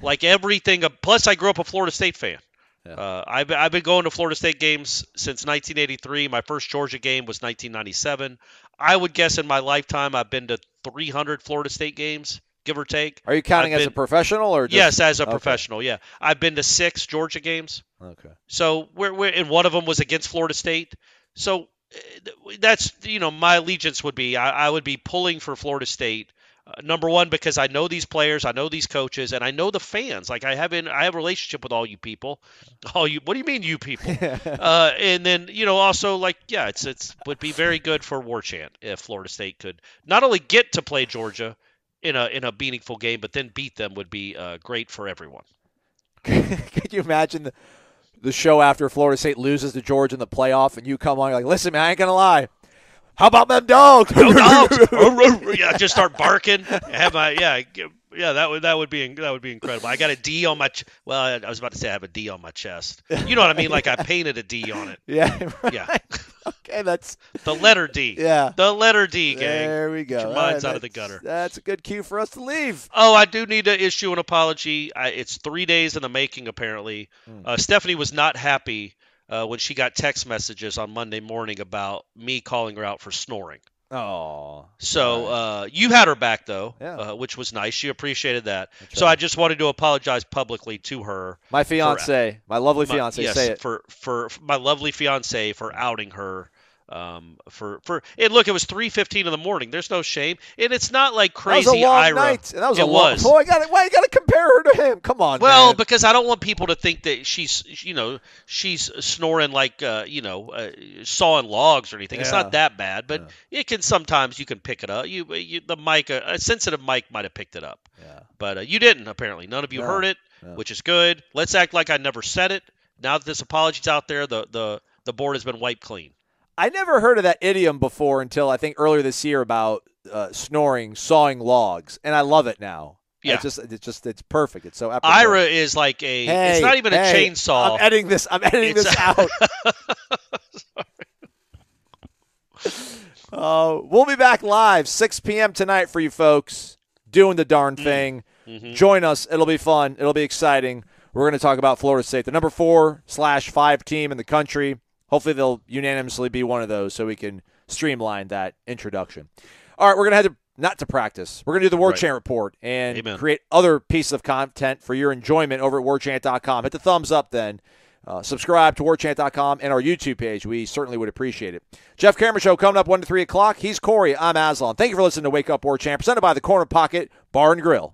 like everything. Plus, I grew up a Florida State fan.
Yeah.
I've been going to Florida State games since 1983. My first Georgia game was 1997. I would guess in my lifetime I've been to 300 Florida State games, give or take.
Are you counting
I've
as a
been-
professional or just?
Yes, as a
Okay.
professional. Yeah, I've been to 6 Georgia games.
Okay.
So and one of them was against Florida State. So that's my allegiance would be I would be pulling for Florida State. Number one, because I know these players, I know these coaches, and I know the fans. Like I have a relationship with all you people. What do you mean, you people? And then also it would be very good for Warchant if Florida State could not only get to play Georgia in a meaningful game, but then beat them would be great for everyone.
Could you imagine the show after Florida State loses to Georgia in the playoff, and you come on, you're like, listen, man, I ain't gonna lie. How about them dogs?
Go dogs! Yeah, just start barking. That would be incredible. I got a D on my I was about to say I have a D on my chest. You know what I mean? Like I painted a D on it.
Yeah. Right.
Yeah.
Okay, that's
The letter D.
Yeah.
The letter D, gang.
there we go.
Get your minds out of the gutter.
That's a good cue for us to leave.
Oh, I do need to issue an apology. It's 3 days in the making, apparently. Stephanie was not happy when she got text messages on Monday morning about me calling her out for snoring.
Oh.
So you had her back, though,
Yeah.
which was nice. She appreciated that.
That's
So
right.
I just wanted to apologize publicly to her.
My fiance, my lovely fiance,
Yes,
say it.
for my lovely fiance for outing her. And look, it was 3:15 in the morning. There's no shame, and it's not like crazy.
That was a long
Ira.
night. And that was
It
a long.
was.
Boy, why you got to compare her to him? Come on,
Well,
man.
because I don't want people to think that she's snoring like sawing logs or anything. It's
Yeah.
not that bad, but it can sometimes you can pick it up. The mic, a sensitive mic might have picked it up,
Yeah.
but you didn't. Apparently, none of you
No.
heard it,
No.
which is good. Let's act like I never said it. Now that this apology's out there, the board has been wiped clean.
I never heard of that idiom before until I think earlier this year about sawing logs, and I love it now.
Yeah.
It's perfect. It's so apropos.
Ira is like it's not even a chainsaw.
I'm editing this out. We'll be back live 6 p.m. tonight for you folks doing the darn thing.
Mm-hmm.
Join us. It'll be fun. It'll be exciting. We're going to talk about Florida State, the number 4/5 team in the country. Hopefully they'll unanimously be one of those so we can streamline that introduction. All right, we're going to head not to practice. We're going to do the Warchant Report and
Amen.
create other pieces of content for your enjoyment over at warchant.com. Hit the thumbs up then. Subscribe to warchant.com and our YouTube page. We certainly would appreciate it. Jeff Cameron Show coming up 1 to 3 o'clock. He's Corey. I'm Aslan. Thank you for listening to Wake Up Warchant, presented by the Corner Pocket Bar and Grill.